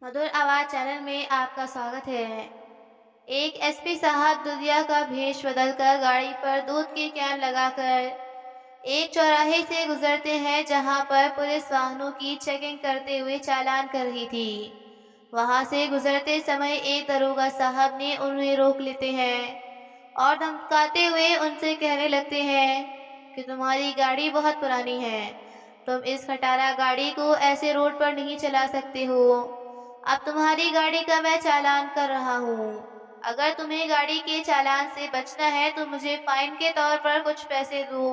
मधुर आवाज़ चैनल में आपका स्वागत है। एक एसपी साहब दुधिया का भेष बदलकर गाड़ी पर दूध की कैन लगाकर एक चौराहे से गुजरते हैं जहां पर पुलिस वाहनों की चेकिंग करते हुए चालान कर रही थी। वहां से गुजरते समय एक दरोगा साहब ने उन्हें रोक लेते हैं और धमकाते हुए उनसे कहने लगते हैं कि तुम्हारी गाड़ी बहुत पुरानी है, तुम इस खटारा गाड़ी को ऐसे रोड पर नहीं चला सकते हो। अब तुम्हारी गाड़ी का मैं चालान कर रहा हूँ। अगर तुम्हें गाड़ी के चालान से बचना है तो मुझे फाइन के तौर पर कुछ पैसे दो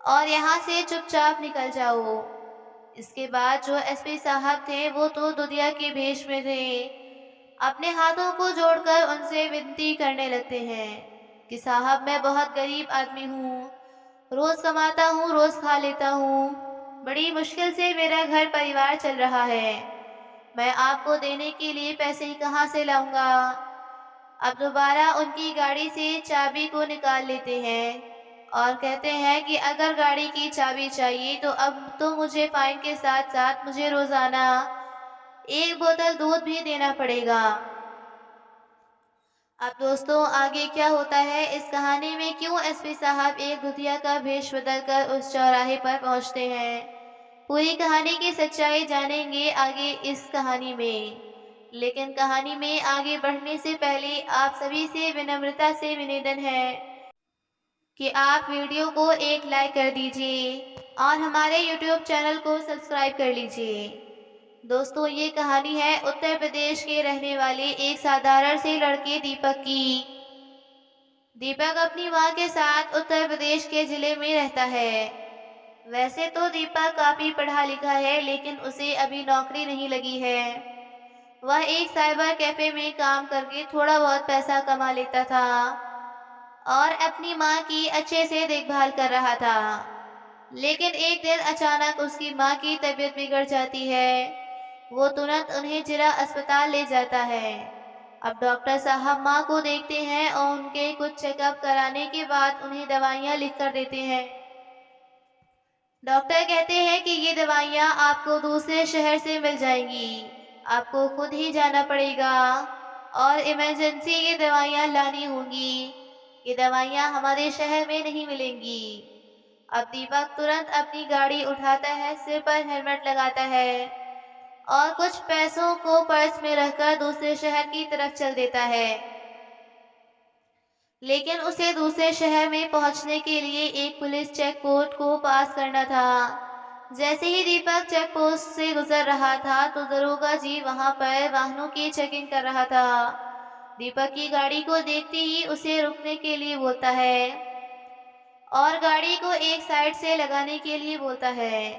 और यहाँ से चुपचाप निकल जाओ। इसके बाद जो एसपी साहब थे वो तो दुधिया के भेष में थे। अपने हाथों को जोड़कर उनसे विनती करने लगते हैं कि साहब मैं बहुत गरीब आदमी हूँ, रोज कमाता हूँ, रोज खा लेता हूँ, बड़ी मुश्किल से मेरा घर परिवार चल रहा है, मैं आपको देने के लिए पैसे कहाँ से लाऊंगा। अब दोबारा उनकी गाड़ी से चाबी को निकाल लेते हैं और कहते हैं कि अगर गाड़ी की चाबी चाहिए तो अब तो मुझे फाइन के साथ साथ मुझे रोजाना एक बोतल दूध भी देना पड़ेगा। अब दोस्तों आगे क्या होता है इस कहानी में, क्यों एसपी साहब एक दुधिया का भेष बदलकर उस चौराहे पर पहुंचते हैं, पूरी कहानी की सच्चाई जानेंगे आगे इस कहानी में। लेकिन कहानी में आगे बढ़ने से पहले आप सभी से विनम्रता से निवेदन है कि आप वीडियो को एक लाइक कर दीजिए और हमारे यूट्यूब चैनल को सब्सक्राइब कर लीजिए। दोस्तों ये कहानी है उत्तर प्रदेश के रहने वाले एक साधारण से लड़के दीपक की। दीपक अपनी माँ के साथ उत्तर प्रदेश के जिले में रहता है। वैसे तो दीपक काफी पढ़ा लिखा है लेकिन उसे अभी नौकरी नहीं लगी है। वह एक साइबर कैफे में काम करके थोड़ा बहुत पैसा कमा लेता था और अपनी माँ की अच्छे से देखभाल कर रहा था। लेकिन एक दिन अचानक उसकी माँ की तबीयत बिगड़ जाती है। वो तुरंत उन्हें जिला अस्पताल ले जाता है। अब डॉक्टर साहब माँ को देखते हैं और उनके कुछ चेकअप कराने के बाद उन्हें दवाइयाँ लिख कर देते हैं। डॉक्टर कहते हैं कि ये दवाइयाँ आपको दूसरे शहर से मिल जाएंगी, आपको खुद ही जाना पड़ेगा और इमरजेंसी ये दवाइयाँ लानी होंगी। ये दवाइयाँ हमारे शहर में नहीं मिलेंगी। अब दीपक तुरंत अपनी गाड़ी उठाता है, सिर पर हेलमेट लगाता है और कुछ पैसों को पर्स में रखकर दूसरे शहर की तरफ चल देता है। लेकिन उसे दूसरे शहर में पहुंचने के लिए एक पुलिस चेक पोस्ट को पास करना था। जैसे ही दीपक चेक पोस्ट से गुजर रहा था तो दरोगा जी वहां पर वाहनों की चेकिंग कर रहा था। दीपक की गाड़ी को देखते ही उसे रुकने के लिए बोलता है और गाड़ी को एक साइड से लगाने के लिए बोलता है।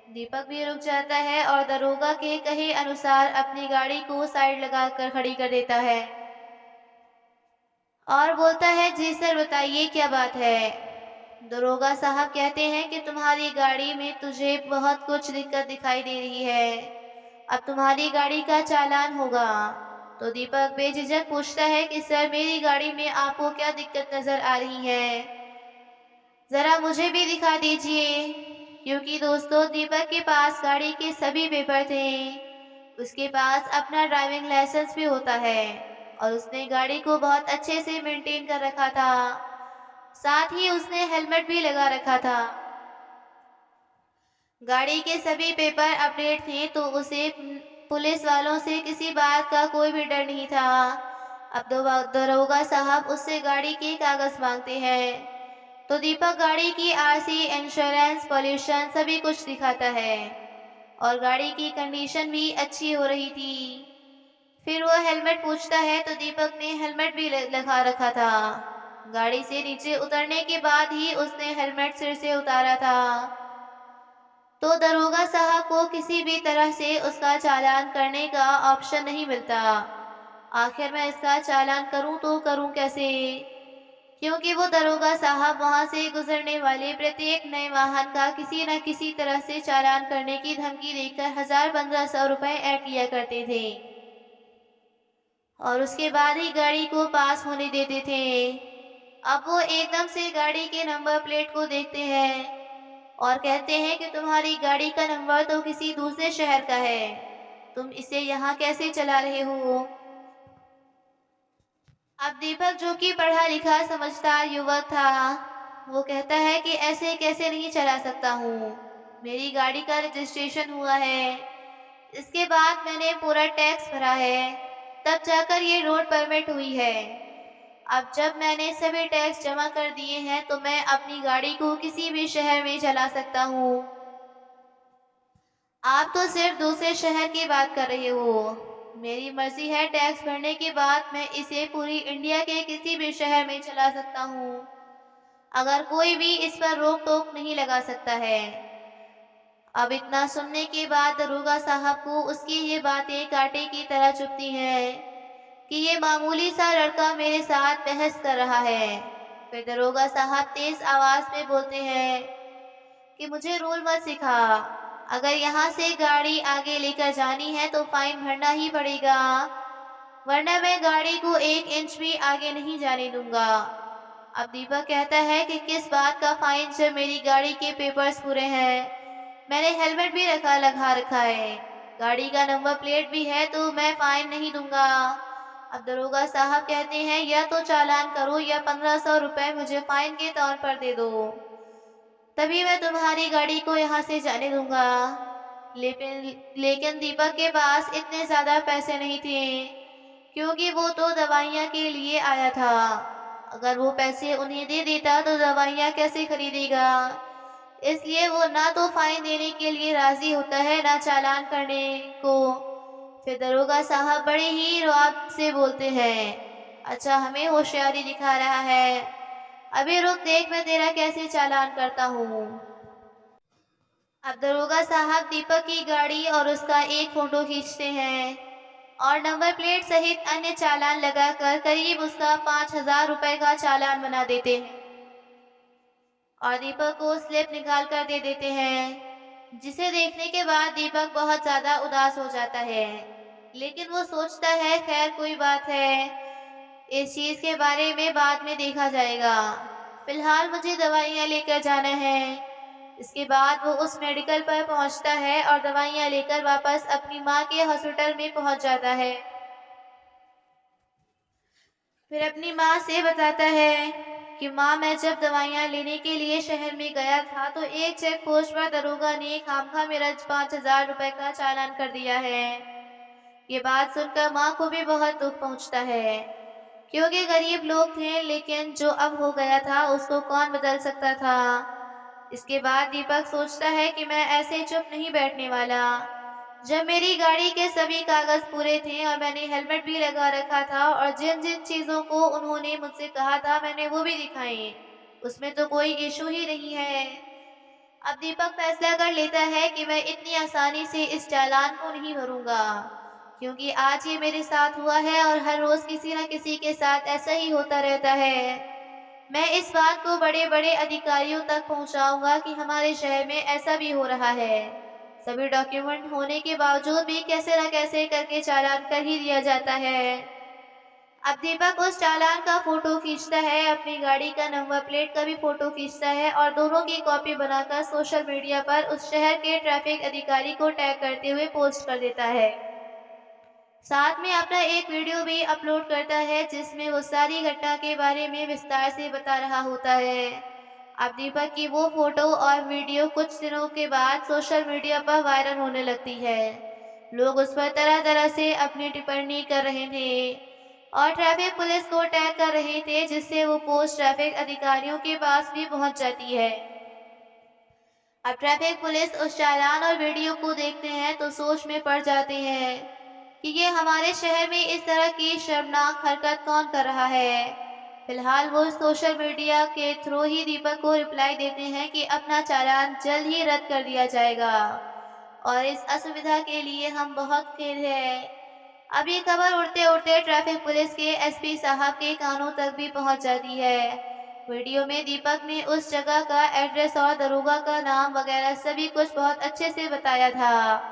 दीपक भी रुक जाता है और दरोगा के कहे अनुसार अपनी गाड़ी को साइड लगाकर खड़ी कर देता है और बोलता है जी सर बताइए क्या बात है। दरोगा साहब कहते हैं कि तुम्हारी गाड़ी में तुझे बहुत कुछ दिक्कत दिखाई दे रही है, अब तुम्हारी गाड़ी का चालान होगा। तो दीपक बेझिझक पूछता है कि सर मेरी गाड़ी में आपको क्या दिक्कत नजर आ रही है, जरा मुझे भी दिखा दीजिए। क्योंकि दोस्तों दीपक के पास गाड़ी के सभी पेपर थे, उसके पास अपना ड्राइविंग लाइसेंस भी होता है और उसने गाड़ी को बहुत अच्छे से मेंटेन कर रखा था, साथ ही उसने हेलमेट भी लगा रखा था। गाड़ी के सभी पेपर अपडेट थे तो उसे पुलिस वालों से किसी बात का कोई भी डर नहीं था। अब दरोगा साहब उससे गाड़ी के कागज मांगते हैं तो दीपक गाड़ी की आरसी, इंश्योरेंस, पॉल्यूशन सभी कुछ दिखाता है और गाड़ी की कंडीशन भी अच्छी हो रही थी। फिर वो हेलमेट पूछता है तो दीपक ने हेलमेट भी लगा रखा था। गाड़ी से नीचे उतरने के बाद ही उसने हेलमेट सिर से उतारा था। तो दरोगा साहब को किसी भी तरह से उसका चालान करने का ऑप्शन नहीं मिलता। आखिर मैं इसका चालान करूं तो करूं कैसे, क्योंकि वो दरोगा साहब वहां से गुजरने वाले प्रत्येक नए वाहन का किसी न किसी तरह से चालान करने की धमकी देकर 1000-1500 रुपए ऐंठ लिया करते थे और उसके बाद ही गाड़ी को पास होने देते थे। अब वो एकदम से गाड़ी के नंबर प्लेट को देखते हैं और कहते हैं कि तुम्हारी गाड़ी का नंबर तो किसी दूसरे शहर का है, तुम इसे यहाँ कैसे चला रहे हो? अब दीपक, जो कि पढ़ा लिखा समझदार युवक था, वो कहता है कि ऐसे कैसे नहीं चला सकता हूँ। मेरी गाड़ी का रजिस्ट्रेशन हुआ है, इसके बाद मैंने पूरा टैक्स भरा है, तब जाकर ये रोड परमिट हुई है। अब जब मैंने सभी टैक्स जमा कर दिए हैं तो मैं अपनी गाड़ी को किसी भी शहर में चला सकता हूँ। आप तो सिर्फ दूसरे शहर की बात कर रहे हो। मेरी मर्जी है, टैक्स भरने के बाद मैं इसे पूरी इंडिया के किसी भी शहर में चला सकता हूँ। अगर कोई भी इस पर रोक टोक नहीं लगा सकता है। अब इतना सुनने के बाद दरोगा साहब को उसकी ये बातें कांटे की तरह चुभती हैं कि ये मामूली सा लड़का मेरे साथ बहस कर रहा है। फिर दरोगा साहब तेज आवाज में बोलते हैं कि मुझे रूल मत सिखा। अगर यहाँ से गाड़ी आगे लेकर जानी है तो फाइन भरना ही पड़ेगा, वरना मैं गाड़ी को 1 इंच भी आगे नहीं जाने दूंगा। अब दीपक कहता है कि किस बात का फाइन, जब मेरी गाड़ी के पेपर्स पूरे हैं, मैंने हेलमेट भी लगा रखा है, गाड़ी का नंबर प्लेट भी है, तो मैं फाइन नहीं दूंगा। अब दरोगा साहब कहते हैं या तो चालान करो या 1500 रुपए मुझे फाइन के तौर पर दे दो, तभी मैं तुम्हारी गाड़ी को यहाँ से जाने दूंगा। लेकिन दीपक के पास इतने ज़्यादा पैसे नहीं थे, क्योंकि वो तो दवाइयाँ के लिए आया था। अगर वो पैसे उन्हें दे देता तो दवाइयाँ कैसे खरीदेगा, इसलिए वो ना तो फाइन देने के लिए राजी होता है, ना चालान करने को। फिर दरोगा साहब बड़े ही रुआब से बोलते हैं, अच्छा हमें होशियारी दिखा रहा है, अभी रुक देख मैं तेरा कैसे चालान करता हूँ। अब दरोगा साहब दीपक की गाड़ी और उसका एक फोटो खींचते हैं और नंबर प्लेट सहित अन्य चालान लगाकर करीब उसका 5000 रुपए का चालान बना देते हैं और दीपक को स्लिप निकाल कर दे देते हैं, जिसे देखने के बाद दीपक बहुत ज़्यादा उदास हो जाता है। लेकिन वो सोचता है खैर कोई बात है, इस चीज़ के बारे में बाद में देखा जाएगा, फिलहाल मुझे दवाइयाँ लेकर जाना है। इसके बाद वो उस मेडिकल पर पहुंचता है और दवाइयाँ लेकर वापस अपनी माँ के हॉस्पिटल में पहुंच जाता है। फिर अपनी माँ से बताता है कि माँ, मैं जब दवाइयाँ लेने के लिए शहर में गया था तो एक चेक पोस्ट पर दरोगा ने खामखा मेरा 5000 रुपए का चालान कर दिया है। ये बात सुनकर माँ को भी बहुत दुख पहुंचता है, क्योंकि गरीब लोग थे, लेकिन जो अब हो गया था उसको कौन बदल सकता था। इसके बाद दीपक सोचता है कि मैं ऐसे चुप नहीं बैठने वाला। जब मेरी गाड़ी के सभी कागज पूरे थे और मैंने हेलमेट भी लगा रखा था और जिन जिन चीज़ों को उन्होंने मुझसे कहा था मैंने वो भी दिखाई, उसमें तो कोई इशू ही नहीं है। अब दीपक फैसला कर लेता है कि मैं इतनी आसानी से इस चालान को नहीं भरूंगा, क्योंकि आज ये मेरे साथ हुआ है और हर रोज़ किसी न किसी के साथ ऐसा ही होता रहता है। मैं इस बात को बड़े बड़े अधिकारियों तक पहुंचाऊंगा कि हमारे शहर में ऐसा भी हो रहा है। सभी डॉक्यूमेंट होने के बावजूद भी कैसे न कैसे करके चालान कर ही दिया जाता है। अब दीपक उस चालान का फोटो खींचता है, अपनी गाड़ी का नंबर प्लेट का भी फोटो खींचता है और दोनों की कॉपी बनाकर सोशल मीडिया पर उस शहर के ट्रैफिक अधिकारी को टैग करते हुए पोस्ट कर देता है। साथ में अपना एक वीडियो भी अपलोड करता है, जिसमें वो सारी घटना के बारे में विस्तार से बता रहा होता है। अब दीपक की वो फोटो और वीडियो कुछ दिनों के बाद सोशल मीडिया पर वायरल होने लगती है। लोग उस पर तरह तरह से अपनी टिप्पणी कर रहे थे और ट्रैफिक पुलिस को टैग कर रहे थे, जिससे वो पोस्ट ट्रैफिक अधिकारियों के पास भी पहुंच जाती है। अब ट्रैफिक पुलिस उस चालान और वीडियो को देखते हैं तो सोच में पड़ जाते हैं कि ये हमारे शहर में इस तरह की शर्मनाक हरकत कौन कर रहा है। फिलहाल वो सोशल मीडिया के थ्रू ही दीपक को रिप्लाई देते हैं कि अपना चालान जल्द ही रद्द कर दिया जाएगा और इस असुविधा के लिए हम बहुत खेद है। अब ये खबर उड़ते उड़ते ट्रैफिक पुलिस के एसपी साहब के कानों तक भी पहुंच जाती है। वीडियो में दीपक ने उस जगह का एड्रेस और दरोगा का नाम वगैरह सभी कुछ बहुत अच्छे से बताया था।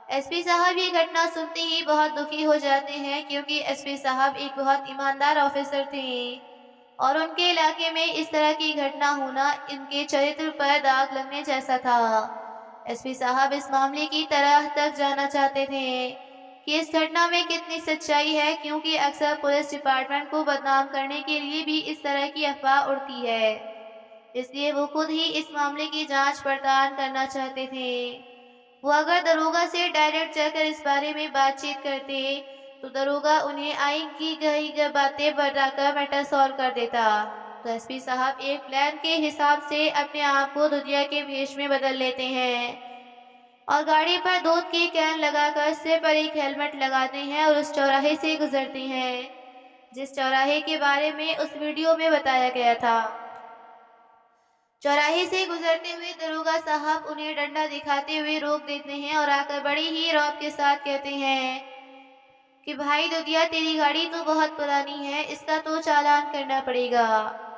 एसपी साहब ये घटना सुनते ही बहुत दुखी हो जाते हैं, क्योंकि एसपी साहब एक बहुत ईमानदार ऑफिसर थे और उनके इलाके में इस तरह की घटना होना इनके चरित्र पर दाग लगने जैसा था। एसपी साहब इस मामले की तह तक जानना चाहते थे कि इस घटना में कितनी सच्चाई है, क्योंकि अक्सर पुलिस डिपार्टमेंट को बदनाम करने के लिए भी इस तरह की अफवाह उड़ती है। इसलिए वो खुद ही इस मामले की जांच पड़ताल करना चाहते थे। वो अगर दरोगा से डायरेक्ट जाकर इस बारे में बातचीत करते तो दरोगा उन्हें आइन की कई बातें बताकर मैटर सॉल्व कर देता। तो एसपी साहब एक प्लान के हिसाब से अपने आप को दुधिया के भेष में बदल लेते हैं और गाड़ी पर दूध की कैन लगाकर सिर पर एक हेलमेट लगाते हैं और उस चौराहे से गुजरते हैं, जिस चौराहे के बारे में उस वीडियो में बताया गया था। चौराहे से गुजरते हुए दरोगा साहब उन्हें डंडा दिखाते हुए रोक देते हैं और आकर बड़ी ही रौब के साथ कहते हैं कि भाई दुधिया, तेरी गाड़ी तो बहुत पुरानी है, इसका तो चालान करना पड़ेगा।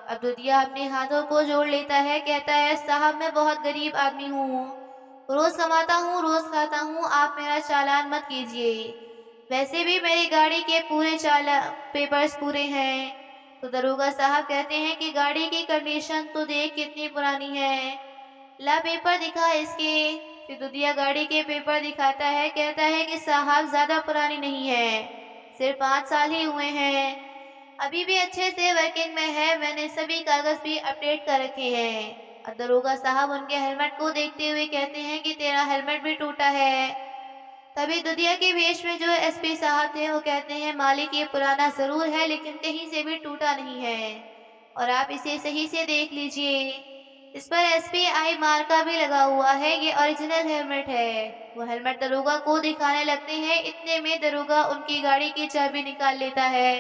अब दुधिया अपने हाथों को जोड़ लेता है, कहता है साहब मैं बहुत गरीब आदमी हूँ, रोज कमाता हूँ रोज खाता हूँ, आप मेरा चालान मत कीजिए, वैसे भी मेरी गाड़ी के पूरे पेपर्स पूरे हैं। तो दरोगा साहब कहते हैं कि गाड़ी की कंडीशन तो देख कितनी पुरानी है, ला पेपर दिखा इसके। फिर दुधिया गाड़ी के पेपर दिखाता है, कहता है कि साहब ज़्यादा पुरानी नहीं है, सिर्फ 5 साल ही हुए हैं, अभी भी अच्छे से वर्किंग में है, मैंने सभी कागज भी अपडेट कर रखे हैं। अब दरोगा साहब उनके हेलमेट को देखते हुए कहते हैं कि तेरा हेलमेट भी टूटा है। तभी दुधिया के भेष में जो एसपी साहब थे वो कहते हैं मालिक, ये पुराना जरूर है लेकिन कहीं से भी टूटा नहीं है और आप इसे सही से देख लीजिए, इस पर एसपीआई मार्का भी लगा हुआ है, ये ओरिजिनल हेलमेट है। वो हेलमेट दरोगा को दिखाने लगते हैं। इतने में दरोगा उनकी गाड़ी की चाबी निकाल लेता है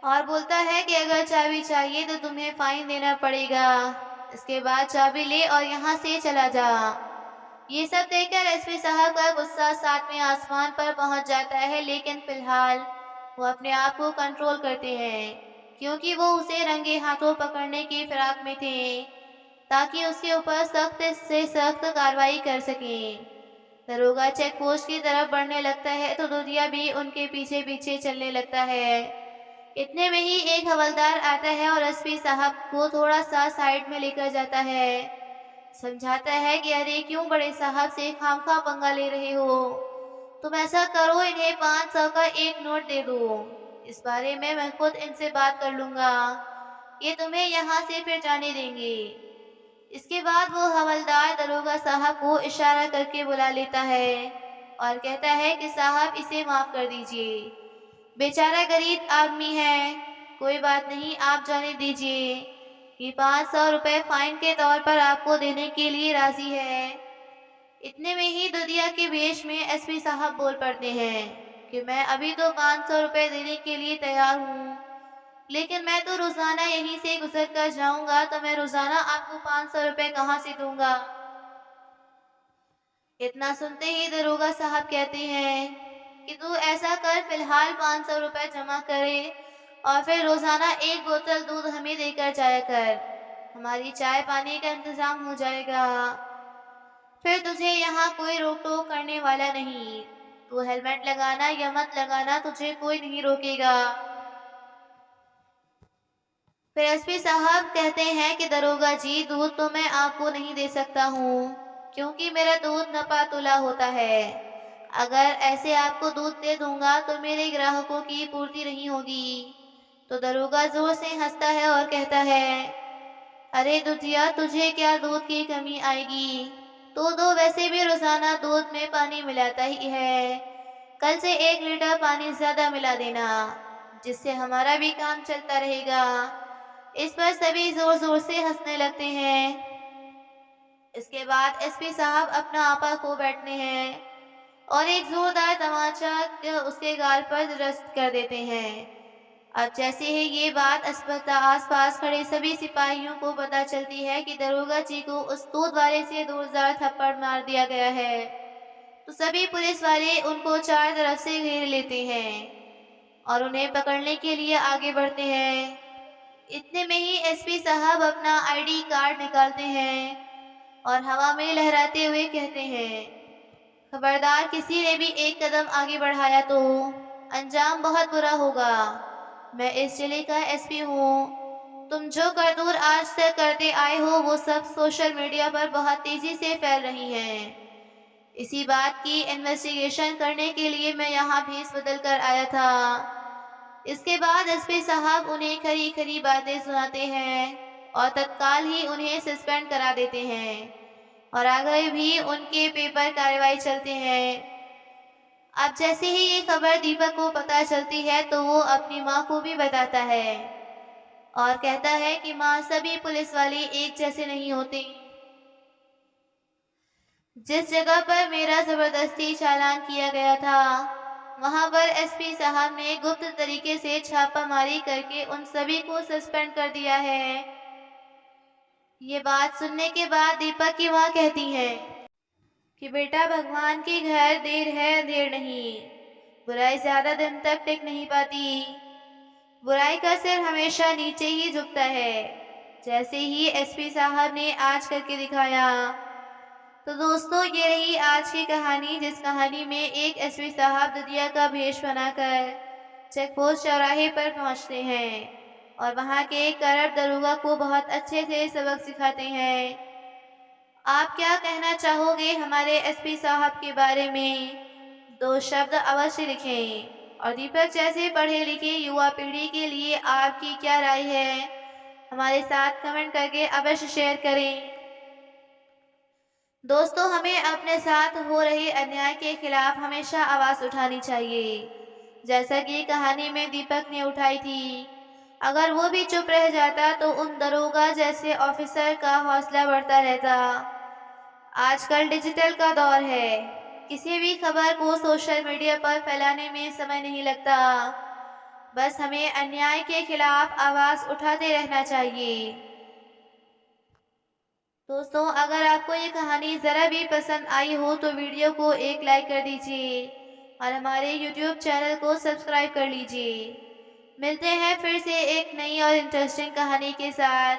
और बोलता है कि अगर चाबी चाहिए तो तुम्हें फाइन देना पड़ेगा, इसके बाद चाबी ले और यहाँ से चला जा। ये सब देखकर एसपी साहब का गुस्सा 7वें आसमान पर पहुंच जाता है, लेकिन फिलहाल वो अपने आप को कंट्रोल करते हैं, क्योंकि वो उसे रंगे हाथों पकड़ने की फिराक में थे ताकि उसके ऊपर सख्त से सख्त कार्रवाई कर सकें। दरोगा चेक पोस्ट की तरफ बढ़ने लगता है तो दुधिया भी उनके पीछे पीछे चलने लगता है। इतने में ही एक हवलदार आता है और एसपी साहब को थोड़ा सा साइड में लेकर जाता है, समझाता है कि अरे क्यों बड़े साहब से खामखा पंगा ले रहे हो, तुम ऐसा करो इन्हें 500 का एक नोट दे दो, इस बारे में मैं खुद इनसे बात कर लूँगा, ये तुम्हें यहाँ से फिर जाने देंगे। इसके बाद वो हवलदार दरोगा साहब को इशारा करके बुला लेता है और कहता है कि साहब इसे माफ़ कर दीजिए, बेचारा गरीब आदमी है, कोई बात नहीं, आप जाने दीजिए, ये 500 रुपये फाइन के तौर पर आपको देने के लिए राजी है। इतने में ही दुधिया के भेष में एसपी साहब बोल पड़ते हैं कि मैं अभी तो 500 रुपये देने के लिए तैयार हूँ, लेकिन मैं तो रोजाना यहीं से गुजर कर जाऊंगा, तो मैं रोजाना आपको 500 रुपये कहाँ से दूंगा। इतना सुनते ही दरोगा साहब कहते हैं कि तू ऐसा कर, फिलहाल 500 रुपये जमा करे और फिर रोजाना एक बोतल दूध हमें देकर जाया कर, हमारी चाय पानी का इंतजाम हो जाएगा, फिर तुझे यहाँ कोई रोक टोक करने वाला नहीं, तू हेलमेट लगाना या मत लगाना तुझे कोई नहीं रोकेगा। फिर एसपी साहब कहते हैं कि दरोगा जी, दूध तो मैं आपको नहीं दे सकता हूँ, क्योंकि मेरा दूध नपा तुला होता है, अगर ऐसे आपको दूध दे दूंगा तो मेरे ग्राहकों की पूर्ति नहीं होगी। तो दरोगा जोर से हंसता है और कहता है, अरे दुधिया, तुझे क्या दूध की कमी आएगी, तो वैसे भी रोजाना दूध में पानी मिलाता ही है, कल से 1 लीटर पानी ज्यादा मिला देना, जिससे हमारा भी काम चलता रहेगा। इस पर सभी जोर जोर से हंसने लगते हैं। इसके बाद एसपी साहब अपना आपा खो बैठते हैं और एक जोरदार तमाचा उसके गाल पर जस्त कर देते हैं। अब जैसे ही ये बात अस्पताल आसपास खड़े सभी सिपाहियों को पता चलती है कि दरोगा जी को उस दूध वाले से जोरदार थप्पड़ मार दिया गया है, तो सभी पुलिस वाले उनको चार तरफ से घेर लेते हैं और उन्हें पकड़ने के लिए आगे बढ़ते हैं। इतने में ही एसपी साहब अपना आईडी कार्ड निकालते हैं और हवा में लहराते हुए कहते हैं, खबरदार, किसी ने भी एक कदम आगे बढ़ाया तो अंजाम बहुत बुरा होगा। मैं इस जिले का एसपी हूँ, तुम जो करतूत आज तक करते आए हो वो सब सोशल मीडिया पर बहुत तेजी से फैल रही हैं। इसी बात की इन्वेस्टिगेशन करने के लिए मैं यहाँ भेस बदल कर आया था। इसके बाद एसपी साहब उन्हें खरी खरी बातें सुनाते हैं और तत्काल ही उन्हें सस्पेंड करा देते हैं और आगे भी उनके पेपर कार्रवाई चलते हैं। अब जैसे ही ये खबर दीपक को पता चलती है तो वो अपनी माँ को भी बताता है और कहता है कि माँ, सभी पुलिस वाले एक जैसे नहीं होते। जिस जगह पर मेरा जबरदस्ती चालान किया गया था वहां पर एसपी साहब ने गुप्त तरीके से छापामारी करके उन सभी को सस्पेंड कर दिया है। ये बात सुनने के बाद दीपक की माँ कहती है कि बेटा, भगवान के घर देर है देर नहीं, बुराई ज्यादा दिन तक टिक नहीं पाती। बुराई का सिर हमेशा नीचे ही झुकता है, जैसे ही एसपी साहब ने आज करके दिखाया। तो दोस्तों, ये रही आज की कहानी, जिस कहानी में एक एसपी साहब दुधिया का भेष बनाकर चेकपोस्ट चौराहे पर पहुंचते हैं और वहां के करप्ट दरोगा को बहुत अच्छे से सबक सिखाते हैं। आप क्या कहना चाहोगे हमारे एसपी साहब के बारे में? 2 शब्द अवश्य लिखें। और दीपक जैसे पढ़े लिखे युवा पीढ़ी के लिए आपकी क्या राय है, हमारे साथ कमेंट करके अवश्य शेयर करें। दोस्तों, हमें अपने साथ हो रहे अन्याय के खिलाफ हमेशा आवाज़ उठानी चाहिए, जैसा कि कहानी में दीपक ने उठाई थी। अगर वो भी चुप रह जाता तो उन दरोगा जैसे ऑफिसर का हौसला बढ़ता रहता। आजकल डिजिटल का दौर है, किसी भी खबर को सोशल मीडिया पर फैलाने में समय नहीं लगता। बस हमें अन्याय के खिलाफ आवाज़ उठाते रहना चाहिए। दोस्तों, अगर आपको ये कहानी ज़रा भी पसंद आई हो तो वीडियो को एक लाइक कर दीजिए और हमारे YouTube चैनल को सब्सक्राइब कर लीजिए। मिलते हैं फिर से एक नई और इंटरेस्टिंग कहानी के साथ।